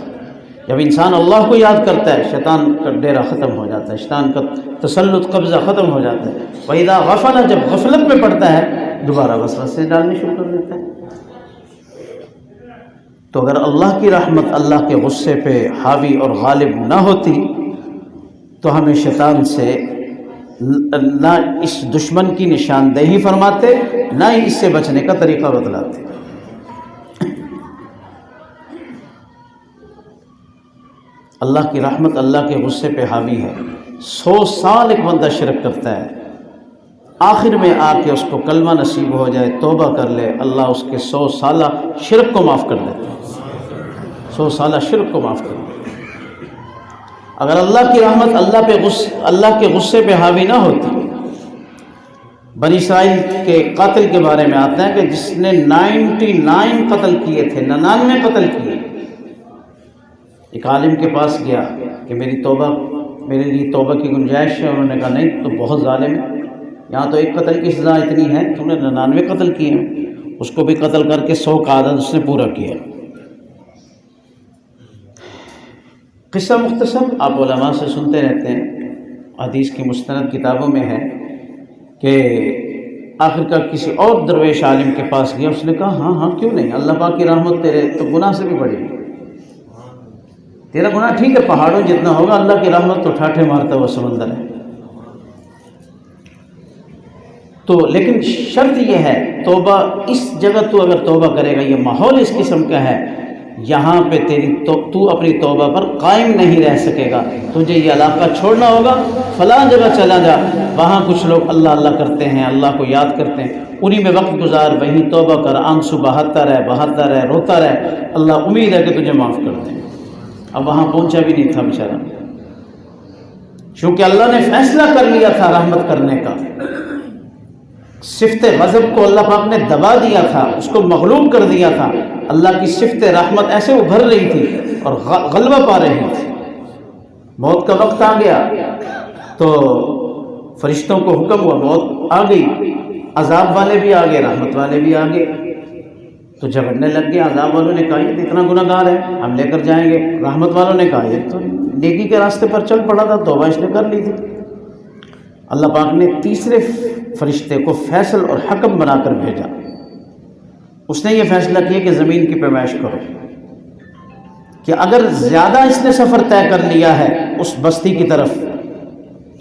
جب انسان اللہ کو یاد کرتا ہے شیطان کا ڈیرا ختم ہو جاتا ہے، شیطان کا تسلط قبضہ ختم ہو جاتا ہے۔ واذا غفل، جب غفلت میں پڑتا ہے دوبارہ وسوسے ڈالنے شروع کر دیتا ہے۔ تو اگر اللہ کی رحمت اللہ کے غصے پہ حاوی اور غالب نہ ہوتی تو ہمیں شیطان سے نہ اس دشمن کی نشاندہی فرماتے نہ ہی اس سے بچنے کا طریقہ بتلاتے۔ اللہ کی رحمت اللہ کے غصے پہ حاوی ہے۔ 100 سال ایک بندہ شرک کرتا ہے، آخر میں آ کے اس کو کلمہ نصیب ہو جائے، توبہ کر لے، اللہ اس کے 100 سالہ شرک کو معاف کر دیتا ہے، 100 سالہ شرک کو معاف کر دیتا ہے۔ اگر اللہ کی رحمت اللہ کے غصے پہ حاوی نہ ہوتی، بنی اسرائیل کے قاتل کے بارے میں آتا ہے کہ جس نے 99 قتل کیے تھے، 99 قتل کیے، ایک عالم کے پاس گیا کہ میرے لیے توبہ کی گنجائش ہے، انہوں نے کہا نہیں تو بہت ظالم ہے، یہاں تو ایک قتل کی سزا اتنی ہے، تم نے 99 قتل کیے ہیں۔ اس کو بھی قتل کر کے 100 کا عدد اس نے پورا کیا۔ قصہ مختصر آپ علماء سے سنتے رہتے ہیں، حدیث کی مستند کتابوں میں ہے کہ آخر کا کسی اور درویش عالم کے پاس گیا، اس نے کہا ہاں کیوں نہیں، اللہ پاک کی رحمت تیرے تو گناہ سے بھی بڑی ہے، تیرا گناہ ٹھیک ہے پہاڑوں جتنا ہوگا، اللہ کی رحمت تو ٹھاٹھے مارتا ہوا سمندر ہے۔ تو لیکن شرط یہ ہے توبہ، اس جگہ تو اگر توبہ کرے گا، یہ ماحول اس قسم کا ہے، یہاں پہ تو اپنی توبہ پر قائم نہیں رہ سکے گا، تجھے یہ علاقہ چھوڑنا ہوگا، فلاں جگہ چلا جا، وہاں کچھ لوگ اللہ اللہ کرتے ہیں، اللہ کو یاد کرتے ہیں، انہی میں وقت گزار، وہیں توبہ کر، آنسو بہاتا رہ، روتا رہ، اللہ امید ہے کہ تجھے معاف کر دیں۔ اب وہاں پہنچا بھی نہیں تھا بیچارہ، چونکہ اللہ نے فیصلہ کر لیا تھا رحمت کرنے کا، صفت غضب کو اللہ پاک نے دبا دیا تھا، اس کو مغلوب کر دیا تھا، اللہ کی صفت رحمت ایسے ابھر رہی تھی اور غلبہ پا رہی تھی۔ موت کا وقت آ گیا تو فرشتوں کو حکم ہوا، موت آ گئی، عذاب والے بھی آ گئے، رحمت والے بھی آ گئے، تو جھگڑنے لگ گئے۔ عذاب والوں نے کہا یہ تو اتنا گناہ گار ہے، ہم لے کر جائیں گے، رحمت والوں نے کہا یہ تو نیکی کے راستے پر چل پڑا تھا، توبہ اس نے کر لی تھی۔ اللہ پاک نے تیسرے فرشتے کو فیصل اور حکم بنا کر بھیجا، اس نے یہ فیصلہ کیا کہ زمین کی پیمائش کرو، کہ اگر زیادہ اس نے سفر طے کر لیا ہے اس بستی کی طرف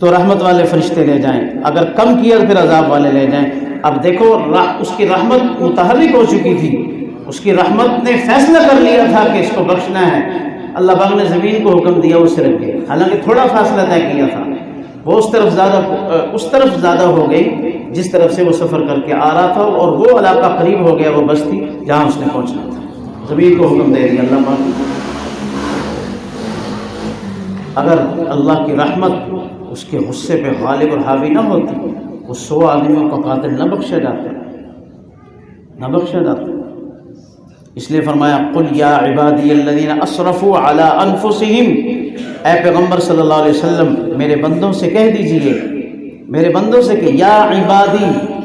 تو رحمت والے فرشتے لے جائیں، اگر کم کیا تو پھر عذاب والے لے جائیں۔ اب دیکھو اس کی رحمت متحرک ہو چکی تھی، اس کی رحمت نے فیصلہ کر لیا تھا کہ اس کو بخشنا ہے، اللہ پاک نے زمین کو حکم دیا وہ سرک گئی، حالانکہ تھوڑا فاصلہ طے کیا تھا، وہ اس طرف زیادہ ہو گئی جس طرف سے وہ سفر کر کے آ رہا تھا، اور وہ علاقہ قریب ہو گیا، وہ بستی جہاں اس نے پہنچنا تھا، زمین کو حکم دے دیا اللہ پاک۔ اگر اللہ کی رحمت اس کے غصے پہ غالب اور حاوی نہ ہوتی، وہ 100 آدمیوں کا قاتل نہ بخشا جاتا۔ اس لیے فرمایا قل یا عبادی الذین اسرفوا علی انفسہم، اے پیغمبر صلی اللہ علیہ وسلم میرے بندوں سے کہہ دیجئے، میرے بندوں سے کہ یا عبادی،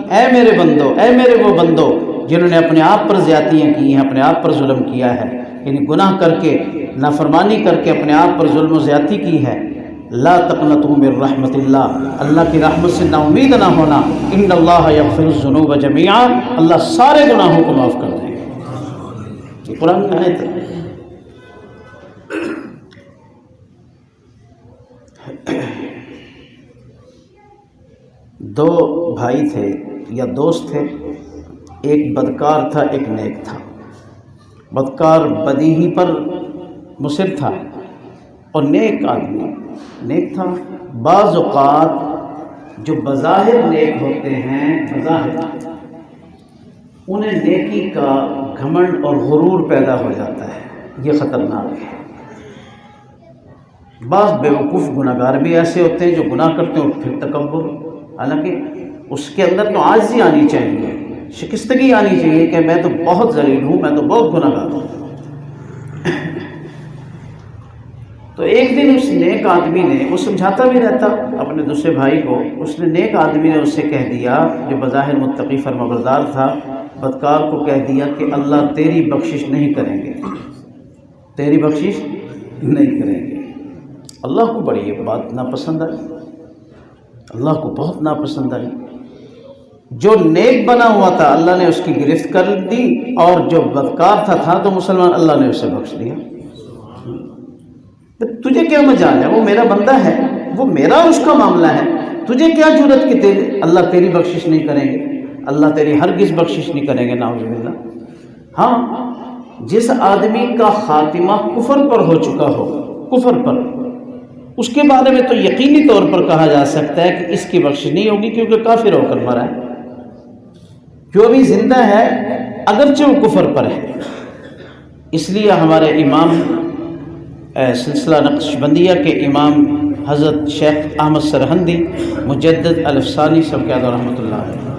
اے میرے بندو، اے میرے وہ بندو جنہوں نے اپنے آپ پر زیادتیاں کی ہیں، اپنے آپ پر ظلم کیا ہے، یعنی گناہ کر کے، نافرمانی کر کے اپنے آپ پر ظلم و زیادتی کی ہے، لا تقنطوا من رحمت اللہ کی رحمت سے نا امید نہ ہونا، ان اللہ یغفر الذنوب جميعا، اللہ سارے گناہوں کو معاف کر دیں گے۔ یہ قرآن کی آیت ہے۔ دو بھائی تھے یا دوست تھے، ایک بدکار تھا ایک نیک تھا۔ بدکار بدی ہی پر مصر تھا اور نیک آدمی نیک تھا۔ بعض اوقات جو بظاہر نیک ہوتے ہیں، بظاہر انہیں نیکی کا گھمنڈ اور غرور پیدا ہو جاتا ہے، یہ خطرناک ہے۔ بعض بیوقوف گناہ گار بھی ایسے ہوتے ہیں جو گناہ کرتے ہیں اور پھر تکبر، حالانکہ اس کے اندر تو عاجزی آنی چاہیے، شکستگی آنی چاہیے کہ میں تو بہت ذلیل ہوں، میں تو بہت گناہ گار ہوں۔ تو ایک دن اس نیک آدمی نے، وہ سمجھاتا بھی رہتا اپنے دوسرے بھائی کو، اس نے نیک آدمی نے اس سے کہہ دیا، جو بظاہر متقی فرمانبردار تھا، بدکار کو کہہ دیا کہ اللہ تیری بخشش نہیں کریں گے، تیری بخشش نہیں کریں گے۔ اللہ کو بڑی یہ بات ناپسند آئی، اللہ کو بہت ناپسند آئی۔ جو نیک بنا ہوا تھا اللہ نے اس کی گرفت کر دی، اور جو بدکار تھا تو مسلمان اللہ نے اسے بخش دیا۔ تجھے کیا مجال ہے؟ وہ میرا بندہ ہے، وہ میرا اس کا معاملہ ہے، تجھے کیا جرت کہ اللہ تیری بخشش نہیں کریں گے؟ اللہ تیری ہرگز بخشش نہیں کریں گے، نعوذ باللہ۔ ہاں، جس آدمی کا خاتمہ کفر پر ہو چکا ہو، کفر پر، اس کے بارے میں تو یقینی طور پر کہا جا سکتا ہے کہ اس کی بخشش نہیں ہوگی، کیونکہ کافر ہو کر مرا ہے۔ جو بھی زندہ ہے اگرچہ وہ کفر پر ہے۔ اس لیے ہمارے امام سلسلہ نقشبندیہ کے امام حضرت شیخ احمد سرہندی مجدد الفسانی صاحب کے رحمۃ اللہ علیہ،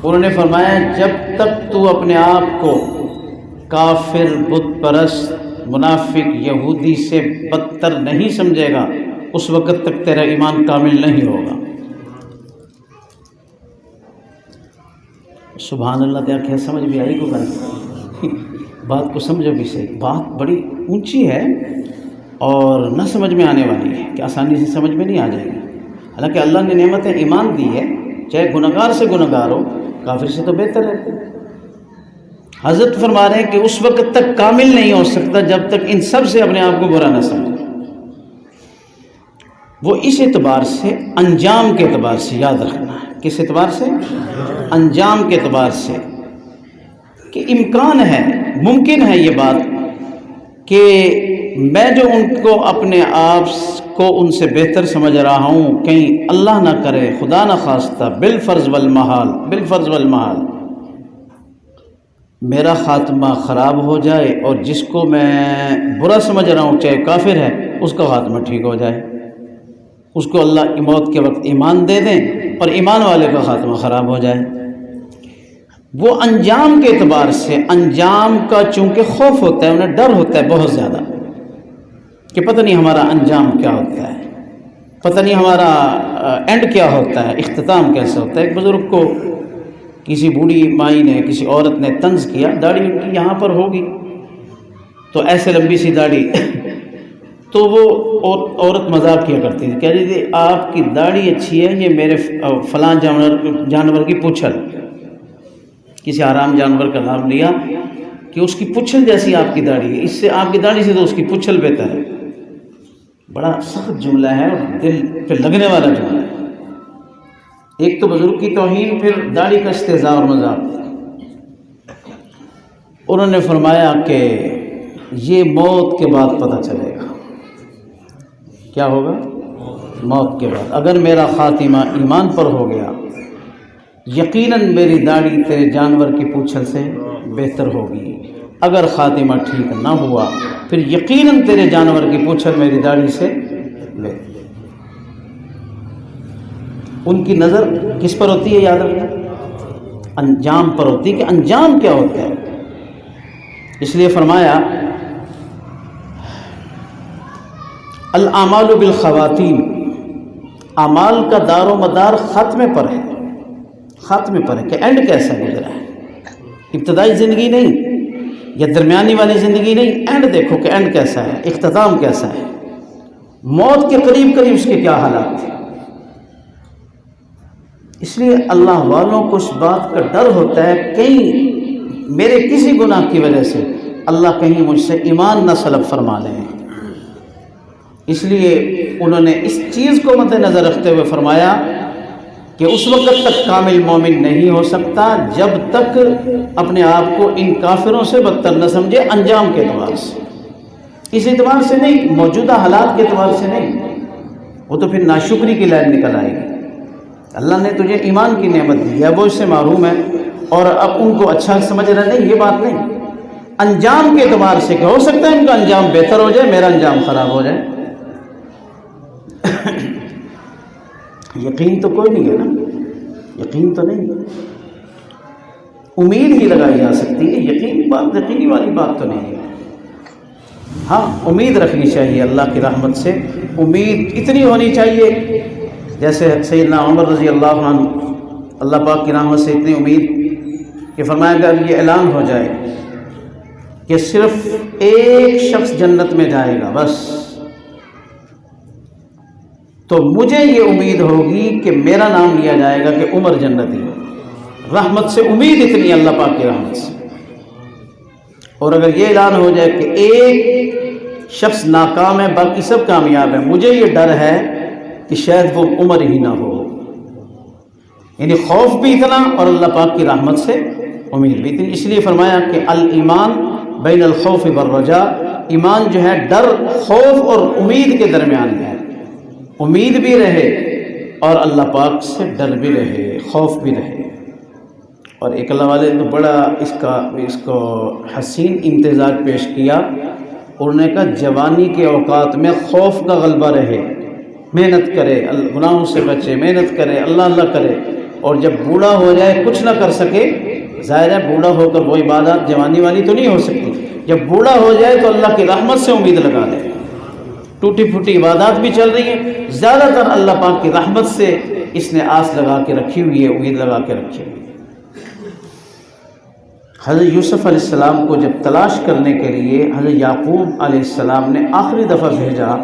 انہوں نے فرمایا جب تک تو اپنے آپ کو کافر، بت پرست، منافق، یہودی سے بدتر نہیں سمجھے گا، اس وقت تک تیرا ایمان کامل نہیں ہوگا۔ سبحان اللہ، کیا سمجھ میں آئی کو بات کو سمجھو بھی صحیح، بات بڑی اونچی ہے اور نہ سمجھ میں آنے والی ہے کہ آسانی سے سمجھ میں نہیں آ جائے گی۔ حالانکہ اللہ نے نعمت ایمان دی ہے، چاہے گنہگار سے گنہگار ہو، کافر سے تو بہتر ہے۔ حضرت فرما رہے ہیں کہ اس وقت تک کامل نہیں ہو سکتا جب تک ان سب سے اپنے آپ کو برا نہ سمجھے۔ وہ اس اعتبار سے، انجام کے اعتبار سے یاد رکھنا ہے۔ کس اعتبار سے؟ انجام کے اعتبار سے، کہ امکان ہے، ممکن ہے یہ بات کہ میں جو ان کو اپنے آپ کو ان سے بہتر سمجھ رہا ہوں، کہیں اللہ نہ کرے، خدا نہ خواستہ، بالفرض والمحال میرا خاتمہ خراب ہو جائے، اور جس کو میں برا سمجھ رہا ہوں چاہے کافر ہے، اس کا خاتمہ ٹھیک ہو جائے، اس کو اللہ موت کے وقت ایمان دے دیں اور ایمان والے کا خاتمہ خراب ہو جائے۔ وہ انجام کے اعتبار سے، انجام کا چونکہ خوف ہوتا ہے، انہیں ڈر ہوتا ہے بہت زیادہ کہ پتہ نہیں ہمارا انجام کیا ہوتا ہے، پتہ نہیں ہمارا اینڈ کیا ہوتا ہے، اختتام کیسا ہوتا ہے۔ ایک بزرگ کو کسی بوڑھی مائی نے، کسی عورت نے طنز کیا، داڑھی ان کی یہاں پر ہوگی تو ایسے لمبی سی داڑھی تو وہ عورت مذاق کیا کرتی تھی، کہہ رہی تھی آپ کی داڑھی اچھی ہے، یہ میرے فلاں جانور کی پوچھل، کسی حرام جانور کا نام لیا کہ اس کی پچھل جیسی آپ کی داڑھی ہے، اس سے آپ کی داڑھی سے تو اس کی پچھل بہتر ہے۔ بڑا سخت جملہ ہے اور دل پہ لگنے والا جملہ ہے۔ ایک تو بزرگ کی توہین، پھر داڑھی کا استہزاء اور مذاق۔ انہوں نے فرمایا کہ یہ موت کے بعد پتہ چلے گا۔ کیا ہوگا؟ موت کے بعد۔ اگر میرا خاتمہ ایمان پر ہو گیا، یقیناً میری داڑھی تیرے جانور کی پوچھل سے بہتر ہوگی۔ اگر خاتمہ ٹھیک نہ ہوا، پھر یقیناً تیرے جانور کی پوچھل میری داڑھی سے بہتر۔ ان کی نظر کس پر ہوتی ہے؟ یاد رکھنا، انجام پر ہوتی ہے کہ انجام کیا ہوتا ہے۔ اس لیے فرمایا الاعمال بالخواتیم، اعمال کا دار و مدار خاتمے پر ہے، خاتمے پر ہے کہ اینڈ کیسا گزرا ہے۔ ابتدائی زندگی نہیں یا درمیانی والی زندگی نہیں، اینڈ دیکھو کہ اینڈ کیسا ہے، اختتام کیسا ہے، موت کے قریب قریب اس کے کیا حالات تھے۔ اس لیے اللہ والوں کو اس بات کا ڈر ہوتا ہے کہیں میرے کسی گناہ کی وجہ سے اللہ کہیں مجھ سے ایمان نہ سلب فرما لیں۔ اس لیے انہوں نے اس چیز کو مد نظر رکھتے ہوئے فرمایا کہ اس وقت تک کامل مومن نہیں ہو سکتا جب تک اپنے آپ کو ان کافروں سے بدتر نہ سمجھے، انجام کے اعتبار سے، اس اعتبار سے نہیں، موجودہ حالات کے اعتبار سے نہیں، وہ تو پھر ناشکری کی لائن نکل آئے گی۔ اللہ نے تجھے ایمان کی نعمت دی ہے، وہ اس سے محروم ہے اور اب ان کو اچھا سمجھ رہے، نہیں، یہ بات نہیں، انجام کے اعتبار سے کہ ہو سکتا ہے ان کا انجام بہتر ہو جائے، میرا انجام خراب ہو جائے۔ یقین تو کوئی نہیں ہے نا، یقین تو نہیں، امید ہی لگائی جا سکتی ہے، یقینی والی بات تو نہیں ہے۔ ہاں، امید رکھنی چاہیے اللہ کی رحمت سے، امید اتنی ہونی چاہیے جیسے سیدنا عمر رضی اللہ عنہ، اللہ پاک کی رحمت سے اتنی امید کہ فرمایا کہ اب یہ اعلان ہو جائے کہ صرف ایک شخص جنت میں جائے گا، بس تو مجھے یہ امید ہوگی کہ میرا نام لیا جائے گا کہ عمر جنتی ہو. رحمت سے امید اتنی اللہ پاک کی رحمت سے. اور اگر یہ اعلان ہو جائے کہ ایک شخص ناکام ہے باقی سب کامیاب ہیں، مجھے یہ ڈر ہے کہ شاید وہ عمر ہی نہ ہو. یعنی خوف بھی اتنا اور اللہ پاک کی رحمت سے امید بھی اتنی. اس لیے فرمایا کہ الایمان بین الخوف والرجاء، ایمان جو ہے ڈر، خوف اور امید کے درمیان ہے. امید بھی رہے اور اللہ پاک سے ڈر بھی رہے، خوف بھی رہے. اور ایک اللہ والے نے بڑا اس کو حسین امتزاج پیش کیا. انہوں نے کہا جوانی کے اوقات میں خوف کا غلبہ رہے، محنت کرے، گناہوں سے بچے، محنت کرے، اللہ اللہ کرے. اور جب بوڑھا ہو جائے کچھ نہ کر سکے، ظاہر ہے بوڑھا ہو کر وہ عبادات جوانی والی تو نہیں ہو سکتی. جب بوڑھا ہو جائے تو اللہ کی رحمت سے امید لگا لے. ٹوٹی پھوٹی عبادات بھی چل رہی ہیں، زیادہ تر اللہ پاک کی رحمت سے اس نے آس لگا کے رکھی ہوئی ہے، امید لگا کے رکھی ہوئی ہے. حضرت یوسف علیہ السلام کو جب تلاش کرنے کے لیے حضرت یعقوب علیہ السلام نے آخری دفعہ بھیجا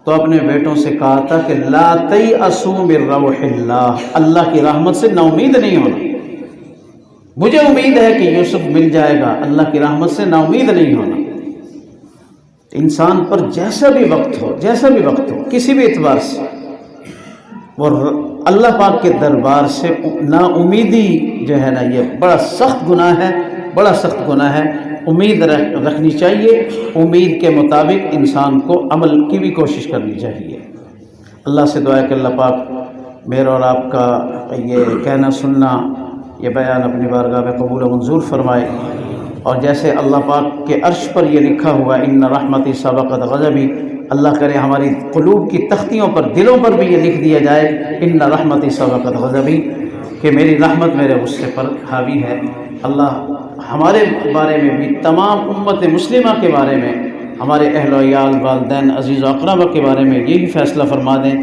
تو اپنے بیٹوں سے کہا تھا کہ لا تیأسوا من روح اللہ، اللہ کی رحمت سے نا امید نہیں ہونا. مجھے امید ہے کہ یوسف مل جائے گا، اللہ کی رحمت سے نا امید نہیں ہونا. انسان پر جیسا بھی وقت ہو، جیسا بھی وقت ہو، کسی بھی اعتبار سے، اور اللہ پاک کے دربار سے نا امیدی جو ہے نا یہ بڑا سخت گناہ ہے، بڑا سخت گناہ ہے. امید رکھنی چاہیے، امید کے مطابق انسان کو عمل کی بھی کوشش کرنی چاہیے. اللہ سے دعا ہے کہ اللہ پاک میرا اور آپ کا یہ کہنا سننا، یہ بیان اپنی بارگاہ میں قبول و منظور فرمائے. اور جیسے اللہ پاک کے عرش پر یہ لکھا ہوا ان رحمتی سبقت غضبی، اللہ کرے ہماری قلوب کی تختیوں پر، دلوں پر بھی یہ لکھ دیا جائے ان رحمتی سبقت غضبی، کہ میری رحمت میرے غصے پر حاوی ہے. اللہ ہمارے بارے میں بھی، تمام امت مسلمہ کے بارے میں، ہمارے اہل و عیال، والدین، عزیز و اقربا کے بارے میں یہی فیصلہ فرما دیں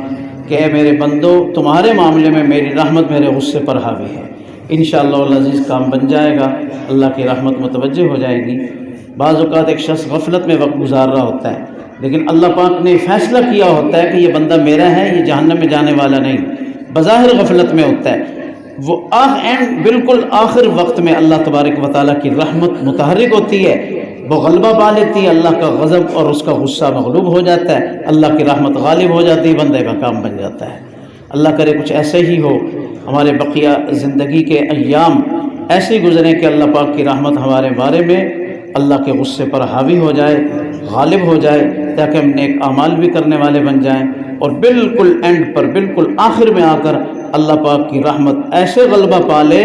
کہ اے میرے بندو تمہارے معاملے میں میری رحمت میرے غصے پر حاوی ہے. انشاءاللہ العزیز کام بن جائے گا، اللہ کی رحمت متوجہ ہو جائے گی. بعض اوقات ایک شخص غفلت میں وقت گزار رہا ہوتا ہے، لیکن اللہ پاک نے فیصلہ کیا ہوتا ہے کہ یہ بندہ میرا ہے، یہ جہنم میں جانے والا نہیں. بظاہر غفلت میں ہوتا ہے، وہ بالکل آخر وقت میں اللہ تبارک و تعالیٰ کی رحمت متحرک ہوتی ہے، وہ غلبہ پا لیتی ہے، اللہ کا غضب اور اس کا غصہ مغلوب ہو جاتا ہے، اللہ کی رحمت غالب ہو جاتی ہے، بندے کا کام بن جاتا ہے. اللہ کرے کچھ ایسے ہی ہو، ہمارے بقیہ زندگی کے ایام ایسے گزریں کہ اللہ پاک کی رحمت ہمارے بارے میں اللہ کے غصے پر حاوی ہو جائے، غالب ہو جائے، تاکہ ہم نیک اعمال بھی کرنے والے بن جائیں. اور بالکل اینڈ پر، بالکل آخر میں آ کر اللہ پاک کی رحمت ایسے غلبہ پا لے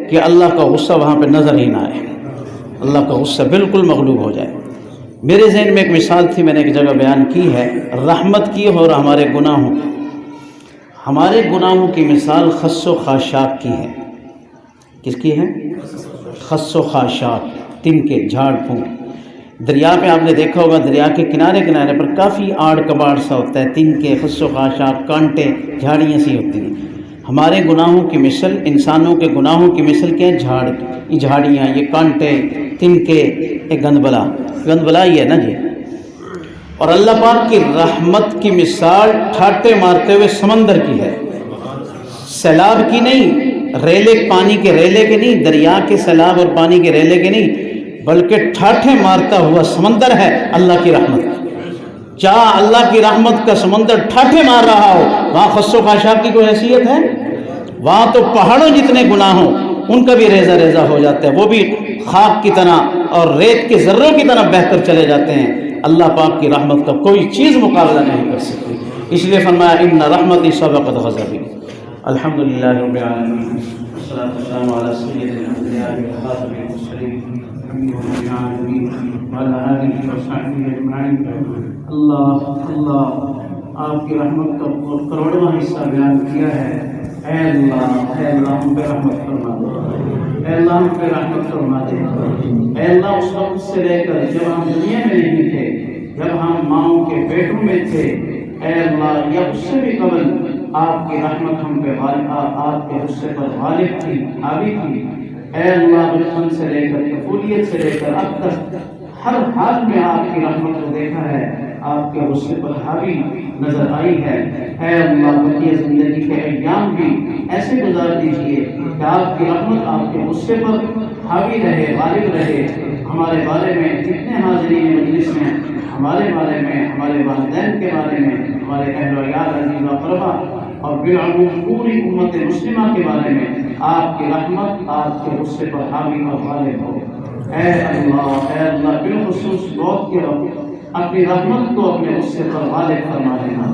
کہ اللہ کا غصہ وہاں پہ نظر ہی نہ آئے، اللہ کا غصہ بالکل مغلوب ہو جائے. میرے ذہن میں ایک مثال تھی، میں نے ایک جگہ بیان کی ہے، رحمت کی اور ہمارے گناہوں. ہمارے گناہوں کی مثال خس و خاشاک کی ہے. کس کی ہے؟ خس و خاشاک، تنکے، جھاڑ پھونک. دریا پہ آپ نے دیکھا ہوگا، دریا کے کنارے کنارے پر کافی آڑ کباڑ سا ہوتا ہے، تنکے، خس و خاشاک، کانٹے، جھاڑیاں سی ہوتی ہیں. ہمارے گناہوں کی مثل، انسانوں کے گناہوں کی مثل کیا ہے؟ یہ جھاڑیاں، یہ کانٹے، تنکے، یہ گندبلا ہی ہے نا جی. اور اللہ پاک کی رحمت کی مثال ٹھاٹے مارتے ہوئے سمندر کی ہے، سیلاب کی نہیں، ریلے پانی کے ریلے کے نہیں، دریا کے سیلاب اور پانی کے ریلے کے نہیں، بلکہ ٹھاٹھے مارتا ہوا سمندر ہے اللہ کی رحمت. جہاں اللہ کی رحمت کا سمندر ٹھاٹھے مار رہا ہو وہاں خس و خاشاک کی کوئی حیثیت ہے؟ وہاں تو پہاڑوں جتنے گناہ ہوں ان کا بھی ریزہ ریزہ ہو جاتا ہے، وہ بھی خاک کی طرح اور ریت کے ذروں کی طرح بہہ کر چلے جاتے ہیں. اللہ پاک کی رحمت کا کوئی چیز مقابلہ نہیں کر سکتی. اس لیے فرمایا ان رحمتی سبقت غضبی. الحمدللہ رب العالمین، والصلاۃ والسلام علی سید الانبیاء وخاتم المرسلین محمد رب العالمین وعلی آلہ وصحبہ اجمعین. اللہ آپ کی رحمت کا کروڑواں حصہ بیان کیا ہے. اے اللہ ہم پہ رحمت فرما دے، اے اللہ ہم پہ رحمت فرما دے. اے اللہ اس وقت سے لے کر جب ہم دنیا میں نہیں تھے، جب ہم ماؤں کے پیٹوں میں تھے، اے اللہ یا اس سے بھی قبل آپ کی رحمت ہم پہ آپ کے غصے پر غالب تھی، حاوی تھی. اے اللہ بچپن سے لے کر طفولیت سے لے کر اب تک ہر حال میں آپ کی رحمت کو دیکھا ہے، آپ کے غصے پر حاوی نظر آئی ہے، اے اللہ بقیہ زندگی کے ایام بھی ایسے گزار دیجیے کہ آپ کی رحمت آپ کے غصے پر حاوی رہے، غالب رہے۔ ہمارے بارے میں جتنے حاضرین مجلس میں، ہمارے بارے میں، ہمارے والدین کے بارے میں، ہمارے اہل و عیال عزیز و اقربا اور بالعموم پوری امت مسلمہ کے بارے میں آپ کی رحمت آپ کے غصے پر حاوی اور غالب ہو۔ اے اللہ بالخصوص موت کے وقت اپنی رحمت کو اپنے غصے پر غالب فرما دینا۔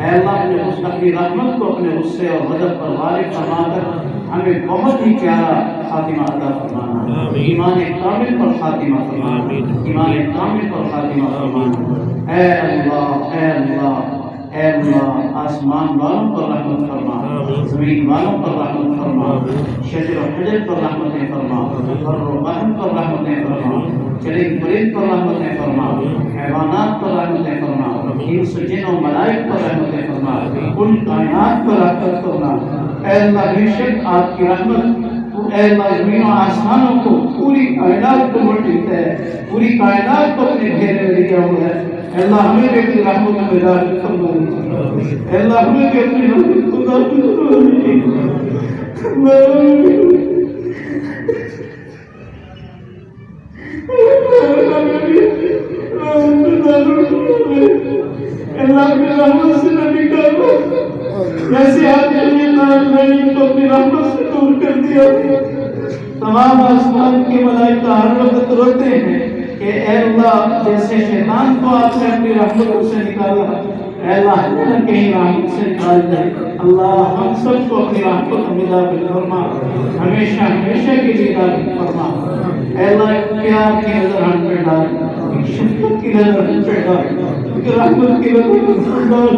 اے اللہ اپنی رحمت کو اپنے غصے اور غضب پر غالب فرما کر ہمیں بہت ہی پیارا خاتمہ عطا فرمانا، ایمان کامل پر خاتمہ فرمانا، ایمان کامل پر خاتمہ فرمانا۔ اے اللہ اے اللہ اے اللہ آسمان والوں پر رحمت فرما، زمین والوں پر رحمت فرما، شجر و حجر پر رحمتیں فرما، بر و بحر پر رحمتیں فرما، چرند پرند پر رحمتیں فرما، حیوانات پر رحمتیں فرما، انس و جن و ملائک پر رحمتیں فرما، کل کائنات پر رحمت فرما۔ اے اللہ بے شک آپ کی رحمت اے اللہ زمین و آسمانوں کو، پوری کائنات کو مٹھیت ہے، پوری کائنات کو اپنے گھیرے میں لیا ہوا ہے۔ اے اللہ ہمیں بھی اپنی رحمت میں داخل فرما دیجیے، اے اللہ ہمیں بھی اپنی رحمت کو داخل فرما دیجیے۔ اللہ اپنی رحمت سے نہ نکالو، جیسے آپ نے کو اپنی رحمت سے دور کر دیا۔ تمام آسمان کے ملائکہ ہر وقت روتے ہیں کہ اے اللہ جیسے شیطان کو آپ نے اپنی رحمت سے نکالا، اے اللہ ہمیں کہیں رحمت سے نکال دے۔ اللہ ہم سب کو اپنی رحمت میں داخل فرما، ہمیشہ ہمیشہ کے لیے داخل فرما۔ اے اللہ پیار کی نظر ہم پہ ڈال، شفقت کی نظر ہم پہ ڈال، رحمت کی نظر ہم پہ ڈال۔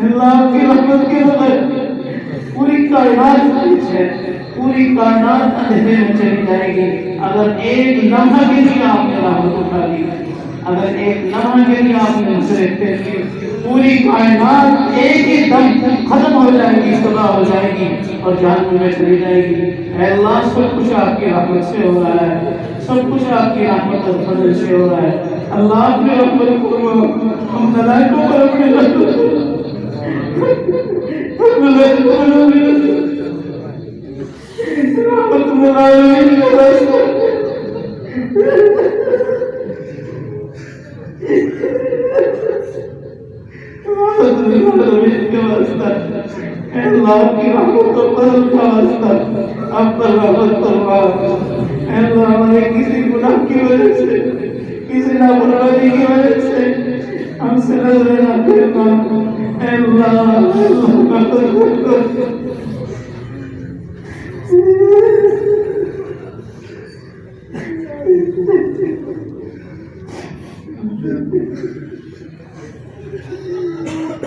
اللہ کی رحمت کی نظر پوری کائنات ہے، پوری کائنات اندھیرے میں چلی جائے گی اگر ایک لمحہ کے لیے آپ نے رحمت اٹھا لی، اگر ایک لمحہ کے لیے آپ نے نصرت پھیر لی، پوری کائنات ایک ہی دم ختم ہو جائے گی، تباہ ہو جائے گی اور جہنم میں چلی جائے گی۔ اے اللہ سب کچھ آپ کی رحمت سے ہو رہا ہے، سب کچھ آپ کی رحمت اور فضل سے ہو رہا ہے۔ اللہ اپنے رحمت کو ہم ملائکوں پر اپنے رحمت اللہ کی رحمت و فضل کا واسطہ اب پر رحمت فرما۔ اے اللہ ہمارے کسی گناہ کی وجہ سے، کسی لاپرواہی کی وجہ سے ہم سے نظر نہ پھیرنا۔ اے اللہ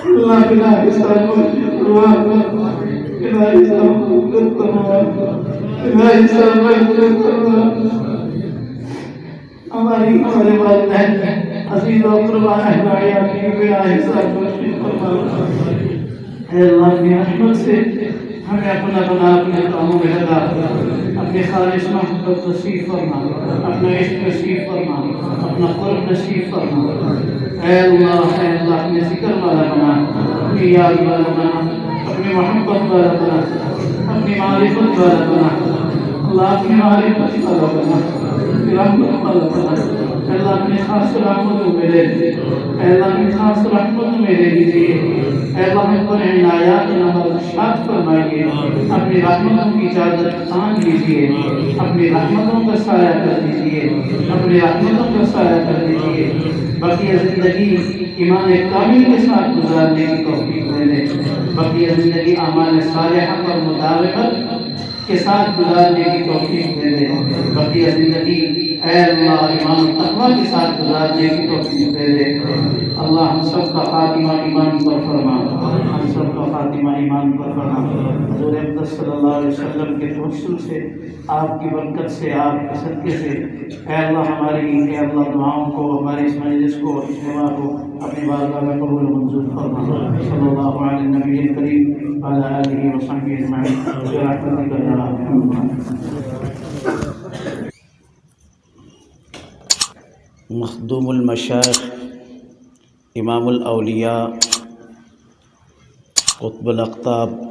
اللہ بلا حساب ہمارے والدین عزیز و اقربا اے اللہ کی رحمت سے ہمیں اپنا بنا اپنے کاموں میں لگا، اپنے خالص محبت نصیب فرما، اپنا عشق نصیب فرما، اپنا قرب نصیب فرما۔ اے اللہ اپنے ذکر والا بنا، اپنی یاد والا بنا، اپنی محبت والا بنا، اپنی معرفت والا بنا۔ اللہ اپنی معرفت والا بنا، اپنی رحمت والا بنا۔ اے اللہ اپنی خاص رحمتوں میں لے لیجیے، اے اللہ اپنی خاص رحمتوں میں لے لیجیے۔ اے اللہ ہم پر عنایات نوازشات فرمائیے، اپنی رحمتوں کی چادر تان لیجیے، اپنی رحمتوں کا سایہ کر دیجیے، اپنی رحمتوں کا سایہ کر دیجیے۔ بقیہ زندگی ایمان کامل کے ساتھ گزارنے کی توفیق دے دے، بقیہ زندگی اعمال صالحہ پر مداومت کے ساتھ گزارنے کی توفیق دے دے، بقیہ زندگی اے اللہ ایمان و تقوی کے ساتھ گزارنے کی توفیق دے دے۔ اللہ ہم سب کا خاتمہ ایمان پر فرما، ہم سب کا خاتمہ ایمان پر فرما۔ حضور اقدس صلی اللہ علیہ وسلم کے توسل سے، آپ کی برکت سے، آپ کے صدقے سے اے اللہ اے اللہ دعاؤں کو، ہمارے اس مجلس کو، اجتماع کو اپنی بارگاہ میں قبول و منظور فرما۔ صلی اللہ علیہ النبی الکریم وعلی آلہ وصحبہ اجمعین برحمتک یا ارحم الراحمین۔ مخدوم المشائخ امام الاولیاء قطب الاقطاب